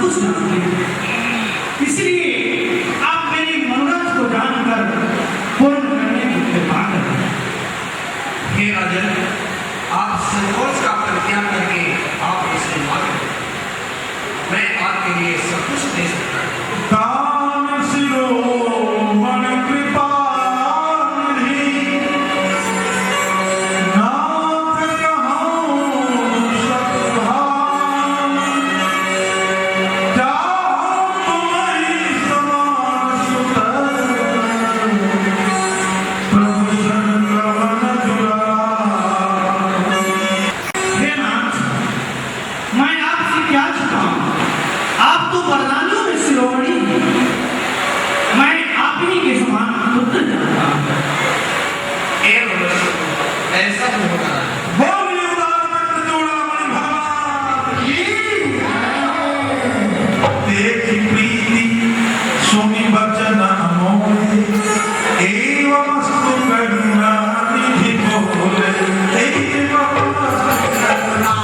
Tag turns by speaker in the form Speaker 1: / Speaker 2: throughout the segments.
Speaker 1: कुछ जानते हैं, इसलिए आप मेरी मनोरथ को जानकर पूर्ण करने की कृपा करें।
Speaker 2: हे राजन, आप संकोच का परित्याग करके आप मुझसे मांगे, मैं आपके लिए सब कुछ दे सकता हूँ।
Speaker 3: दान शिरोमणि कृपा निधि, नाथ कहाऊं सतभान, चाहूं तुम्हारी समान सुतल, प्रभु संगवन जुड़ान।
Speaker 1: हे नाथ, मैं आपसे क्या चुकाऊं? आप तो वरदानियों में शिरोमणि हैं। मैं आप ही के समान पुत्र जानता हूं।
Speaker 2: ऐसा क्यों होगा?
Speaker 3: बोलिए उदार मित्र चूड़ामणि भगवान की। देखी प्रीति सुनि वचन मोहे, एवमस्तु करुणा निधि बोले, एवमस्तु करुणा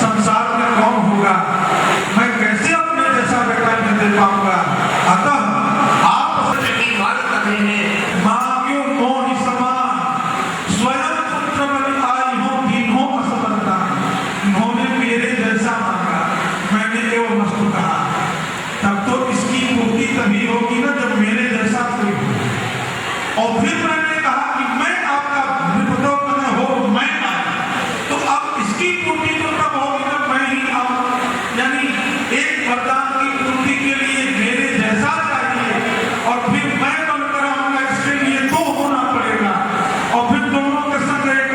Speaker 3: संसार में कौन होगा, मैं कैसे अपने जैसा बेटा मैं दे पाऊंगा। अतः आप
Speaker 2: की मांग कर रहे हैं।
Speaker 3: मांग्यो मोहि समान, स्वयं पुत्र बन आई हो दीन्हों असमर्था। इन्होंने मेरे जैसा मांगा, मैंने एवं वस्तु कहा, तब तो इसकी पूर्ति तभी होगी ना जब मेरे जैसा कोई हो। और फिर मैंने कहा कि मैं आपका विपदोपन हो, मैं आया, तो अब इसकी पूर्ति तो तब होगी ना मैं ही आऊं। यानी एक वरदान की पूर्ति के लिए मेरे जैसा चाहिए, और फिर मैं बनकर आऊंगा, इसके लिए दो होना पड़ेगा। और फिर दोनों के संग एक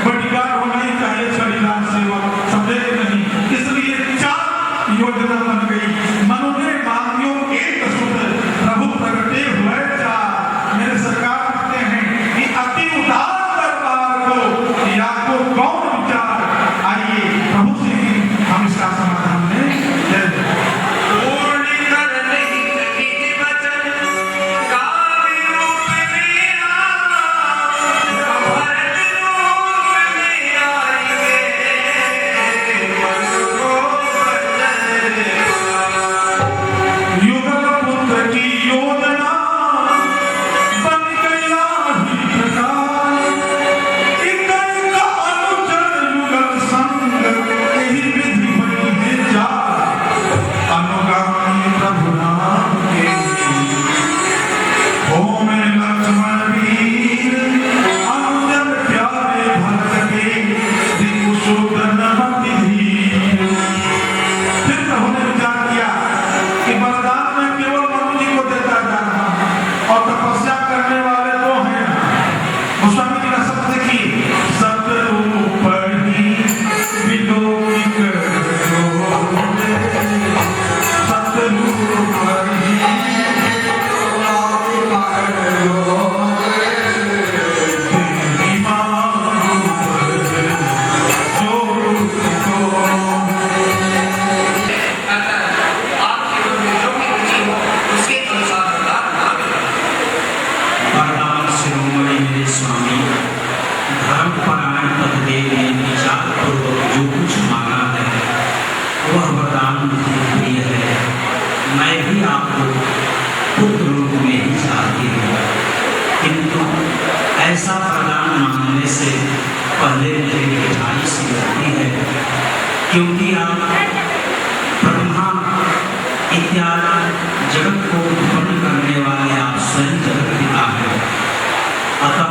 Speaker 3: बॉडीगार्ड होना ही चाहिए, छड़ीदार सेवक, समझे नहीं। इसलिए 4 योजना बन गई। मनु ने मांग्यो एक सुत, प्रभु प्रगटे हुए 4। मेरे सरकार कहते हैं कि अति उदार दरबार को या को कौन विचार। आइए प्रभु से हम इसका समाधान में जय
Speaker 2: पूर्ण कर नहीं विधि वचन, काव्य रूप में आना, भरत रूप में आएंगे, मन को बदल
Speaker 3: युगल पुत्र की योजना बन गया ही प्रकार, इनका अनुचर युगल संग यही विधि बनी है जात। अनुगामी प्रभु नाम के हो में लक्ष्मण वीर, अनुजन प्यारे भरत के, दिकुशोदन मति धीर। फिर प्रभु ने विचार किया कि वरदान में केवल मनु जी को देता जा रहा हूं, और तपस्या करने वाले तो हैं। गोस्वामी जी का शब्द देखिए, सतरूप ही विलोकिक डोले, सतरूप ही तेरी मां जो रूप को
Speaker 2: आपके मन में जो भी रुचि हो उसके अनुसार वरदान मांग लें।
Speaker 4: वरदान शिरोमणि मेरे स्वामी, धर्मपरायण पतिदेव ने विचार पूर्वक जो कुछ मांगा है वह वरदान मुझे प्रिय है। मैं भी आपको पुत्र रूप में ही चाहती हूँ, किंतु ऐसा वरदान मांगने से पहले मेरी मिठाई सी लगती है, क्योंकि आप ब्रह्मा इत्यादि जगत को उत्पन्न करने वाले आप स्वयं जगत पिता हैं। अतः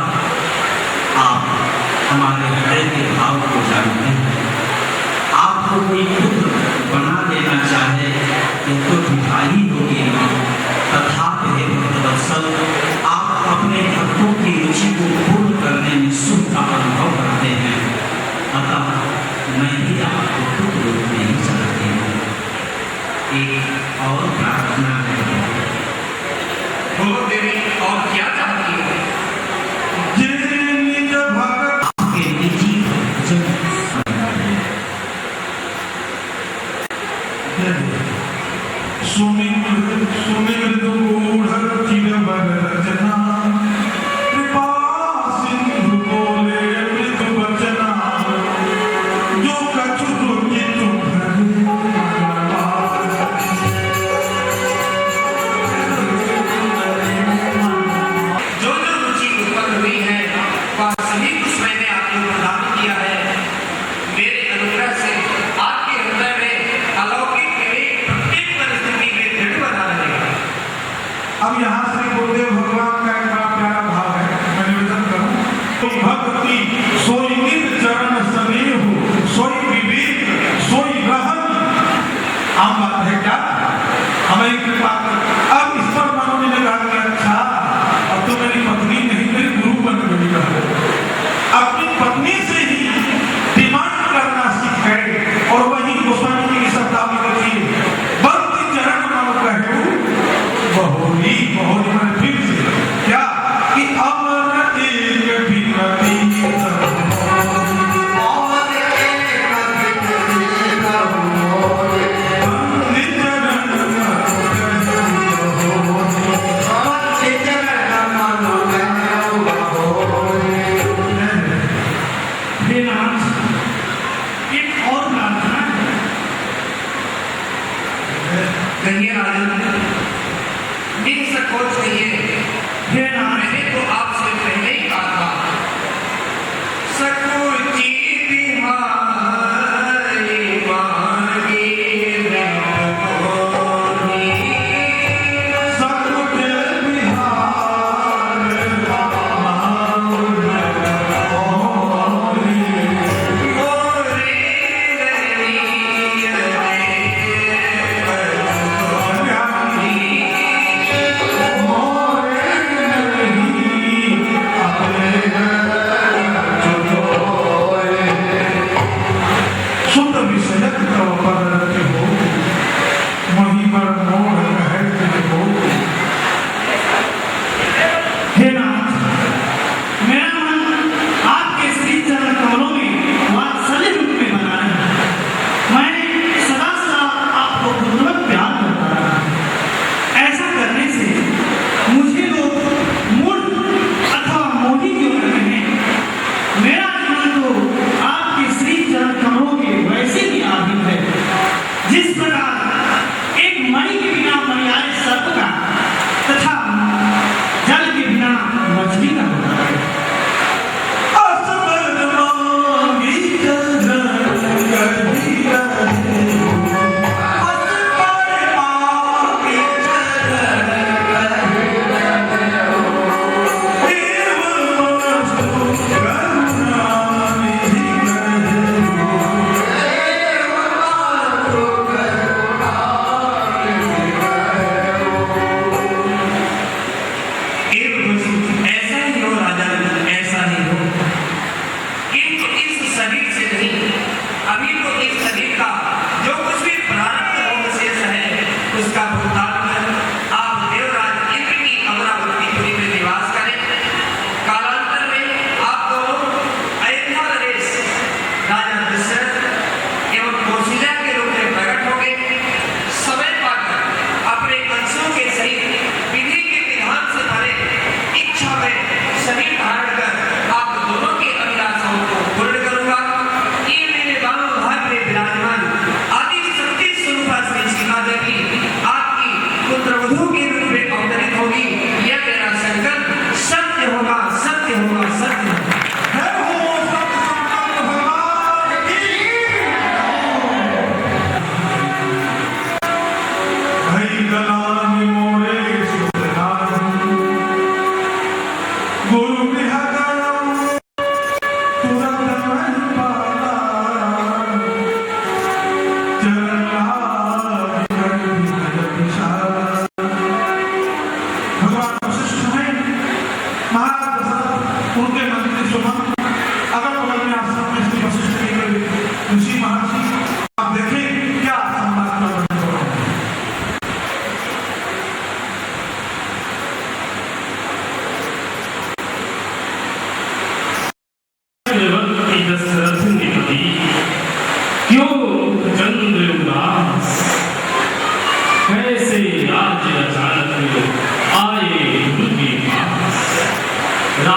Speaker 4: आप हमारे हृदय के भाव को जानते हैं। आपको कोई पुत्र बना देना चाहे तो मिठाई होगी, तथापि हे भक्तवत्सल, आप अपने भक्तों की रुचि को पूर्ण करने में सुख का अनुभव करते हैं। अतः मैं भी आपको पुत्र रूप में ही चाहती हूँ। एक और प्रार्थना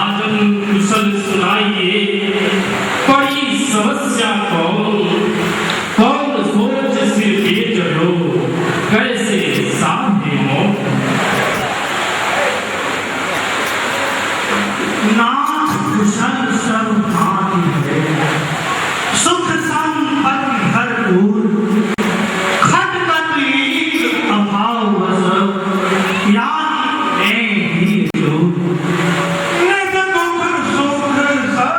Speaker 5: राजन कुशल सुनाइए, बड़ी समस्या कौन सोच सिर पे चढ़ो, कैसे साधे मौत।
Speaker 1: नाथ कुशल सर्वधाम है, सुख संपत्ति भरपूर, खटकत एक अभाव वश, याद में ही दूर।
Speaker 3: नित दुख सुख सब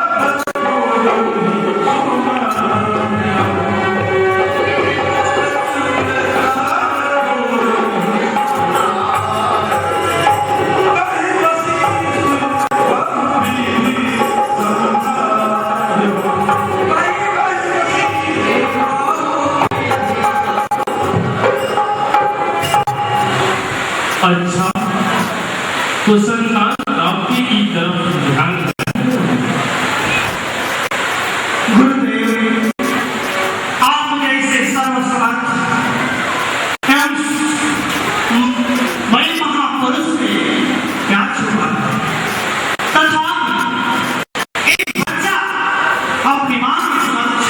Speaker 5: अच्छा, तो संतान आपकी की तरफ ध्यान
Speaker 1: गुरुदेव, आप जैसे सर्वसमर्थ एवं बड़े महापुरुष से क्या छुपा है? तथापि एक बच्चा अपनी मां के समक्ष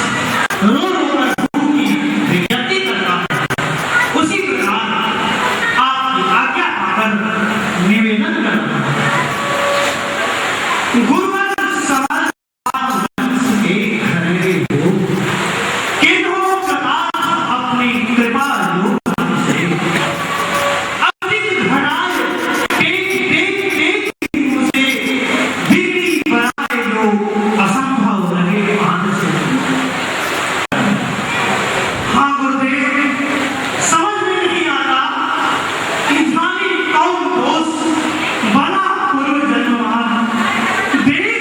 Speaker 1: रो रो कर दुख की विज्ञप्ति करता है, उसी प्रकार आपकी आज्ञा पाकर निवेदन करता है। गुरुवर समर्थ वंश के घरे हो, किन्हों कटाक्ष अपनी कृपा योग से, अधिक घड़ाए टेक मुझे बिगड़ी बनाए जो असंभव लगे मानस। हाँ गुरुदेव, समझ में नहीं आता कि जाने कौन दोष बना पूर्व जन्मवान, देव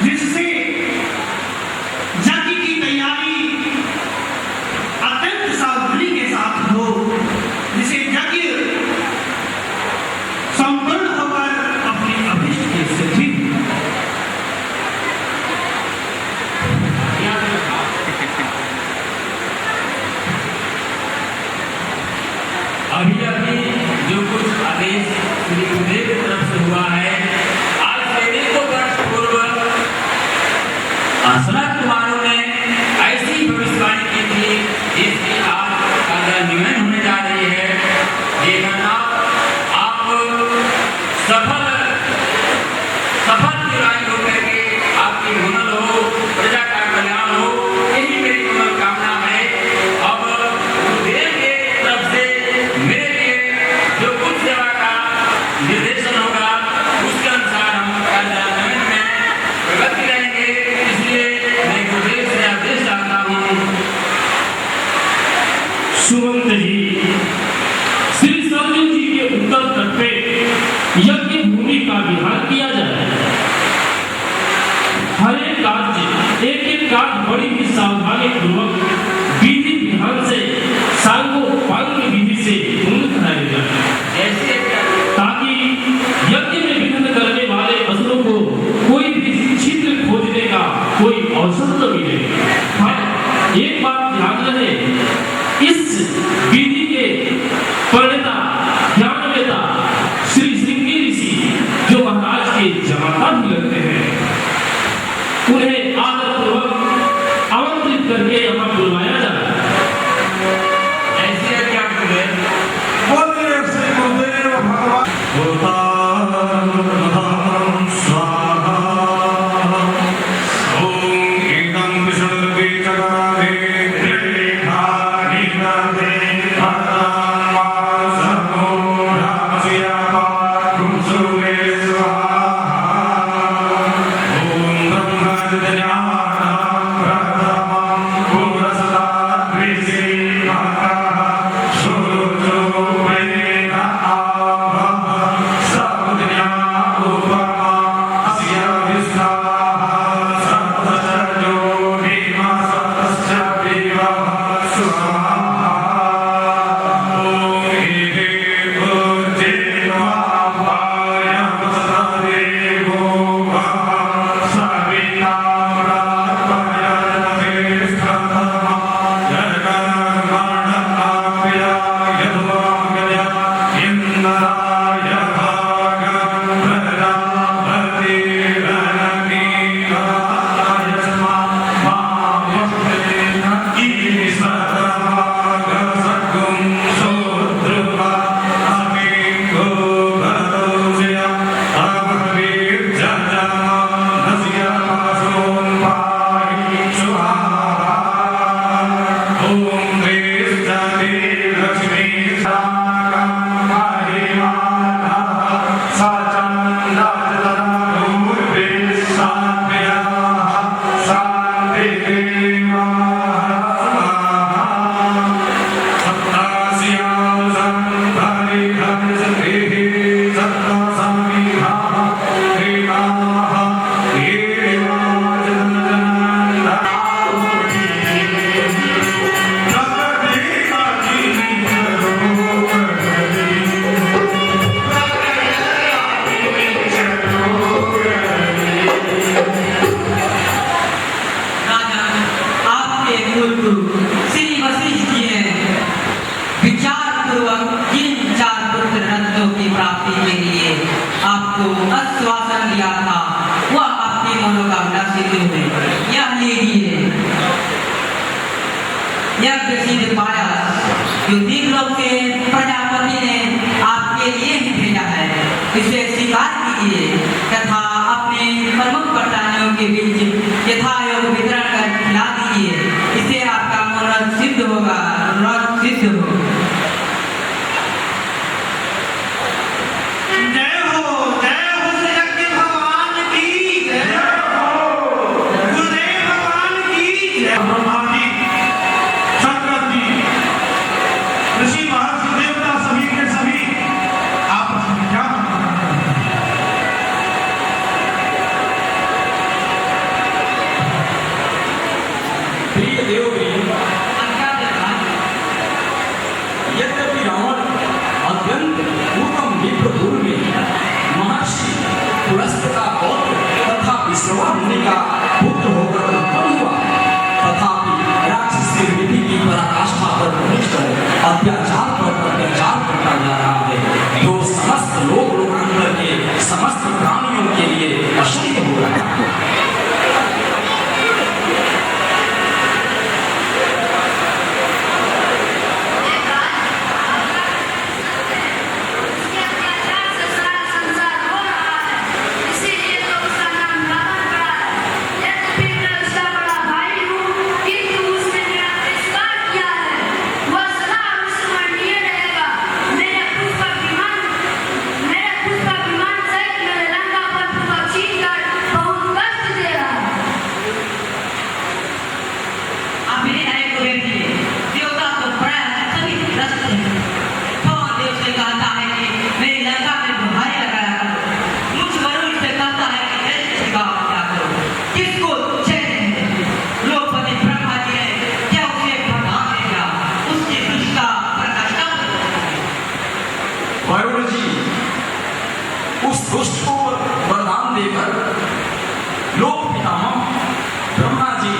Speaker 1: जिससे यज्ञ की तैयारी अत्यंत सावधानी के साथ हो, जिसे यज्ञ संपन्न होकर अपने अभिष्ट की सिद्धि।
Speaker 5: अभी अभी जो कुछ आदेश श्री गुरुदेव की तरफ से हुआ है, आज मेरे को वर्ष पूर्व सनत कुमारों ने ऐसी भविष्यवाणी की थी जिसकी आज कार्यान्वयन होने जा रही है। ये घटना आप सफल विवाह होकर के आपकी हुनर हो, प्रजा का कल्याण हो, यही मेरी मनोकामना है। अब गुरुदेव के तरफ से मेरे लिए जो कुछ सेवा का निर्देशन होगा उसके अनुसार हम कार्यान्वयन में प्रगति रहेंगे। इसलिए मैं गुरुदेव से आदेश चाहता हूँ।
Speaker 6: सुमंत जी, श्री सरजू जी के उत्तर तट पे यज्ञ भूमि का विहार किया जाए। हर एक कार्य एक एक कार्य बड़ी ही सावधानी पूर्वक विधि विधान से सांगोपांग विधि से पूर्ण कराया जाए,
Speaker 5: ऐसे
Speaker 6: ताकि यज्ञ में विघ्न करने वाले असुरों को कोई भी छिद्र खोजने का कोई अवसर न मिले। हाँ, एक बात ध्यान रहे, इस विधि के प्रणेता ज्ञानवेता श्री श्रृंगी ऋषि जो महाराज के जमाता भी लगते हैं, उन्हें आदरपूर्वक आमंत्रित करके यहाँ बुलवाया जाए।
Speaker 5: ऐसे क्या बोले?
Speaker 3: बोलिए श्री गुरुदेव भगवान। ब्रह्मा जी, शंकर जी, ऋषि महर्षि
Speaker 7: विश्रवा मुनि का पुत्र होकर उत्पन्न हुआ। तथापि राक्षस विधि की पराकाष्ठा पर पहुंचकर अत्याचार पर अत्याचार करता जा रहा है, जो समस्त लोक लोकांतर के समस्त प्राणियों के लिए असह्य हो रहा है। वरुण जी उस दुष्ट को वरदान देकर लोक पितामह ब्रह्मा जी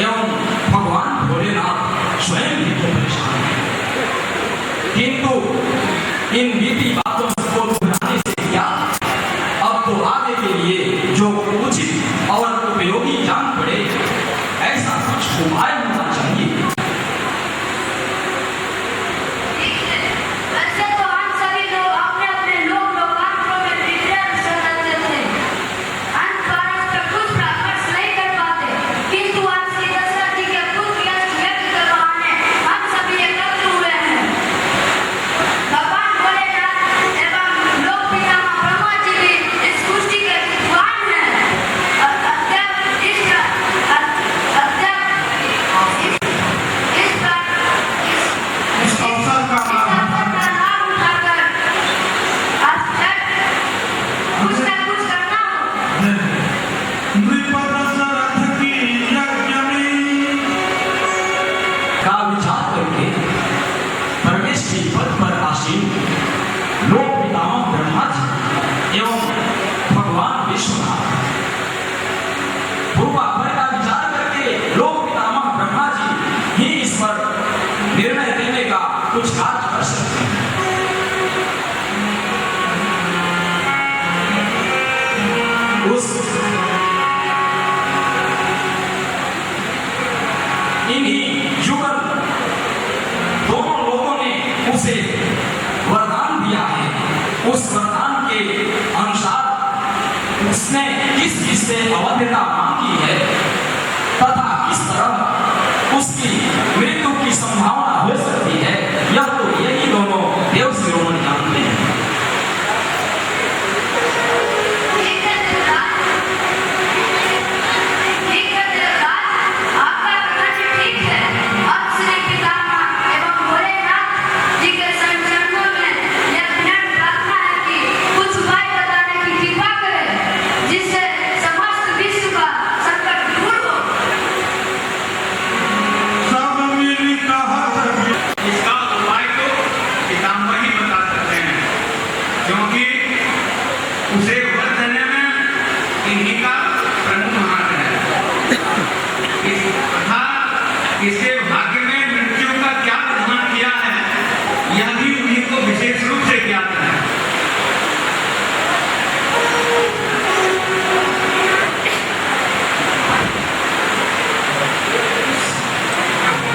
Speaker 7: एवं भगवान भोलेनाथ स्वयं भी तो परेशान हैं, किंतु इन बीती बातों को सुनाने से क्या, अब तो आगे के लिए जो उचित और उपयोगी जान पड़े ऐसा कुछ उपाय होना चाहिए। निर्णय देने का कुछ कार्य कर सकते हैं। उस इन्हीं युगल दोनों लोगों ने उसे वरदान दिया है, उस वरदान के अनुसार उसने किस किस से अवध्यता मांगी है तथा किस तरह उसकी मृत्यु की संभावना हो सकती है, यह तो यही दोनों देव शिरोमणि जानते हैं।
Speaker 2: उसे वर देने में इन्हीं का प्रमुख हाथ है। तथा इसके भाग्य में मृत्यु का क्या विधान किया है यह भी उन्हीं को विशेष रूप से ज्ञात है।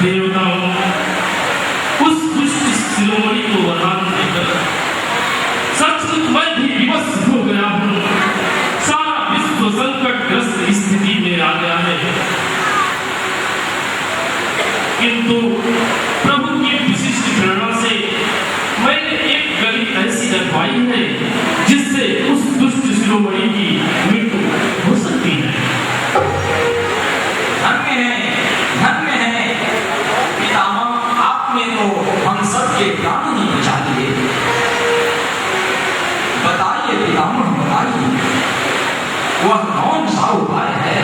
Speaker 6: देवताओं उस दुष्ट शिरोमणि को वरदान देकर सचमुच मैं भी विवश हो गया हूँ। सारा विश्व संकटग्रस्त स्थिति में आ गया है, किंतु प्रभु की विशिष्ट प्रेरणा से मैंने एक गली ऐसी रखवाई है जिससे उस दुष्ट शिरोमणि की मृत्यु हो सकती है।
Speaker 7: धन्य है पितामह, आपने तो हम सबके प्राण ही बचा दिए। बताइए पितामह, बताइए वह कौन सा उपाय है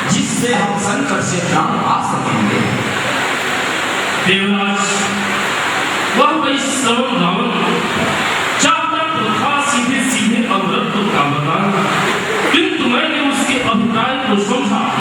Speaker 7: जिससे हम संकट से प्राण पा सकेंगे।
Speaker 6: देवराज वह कोई सर्व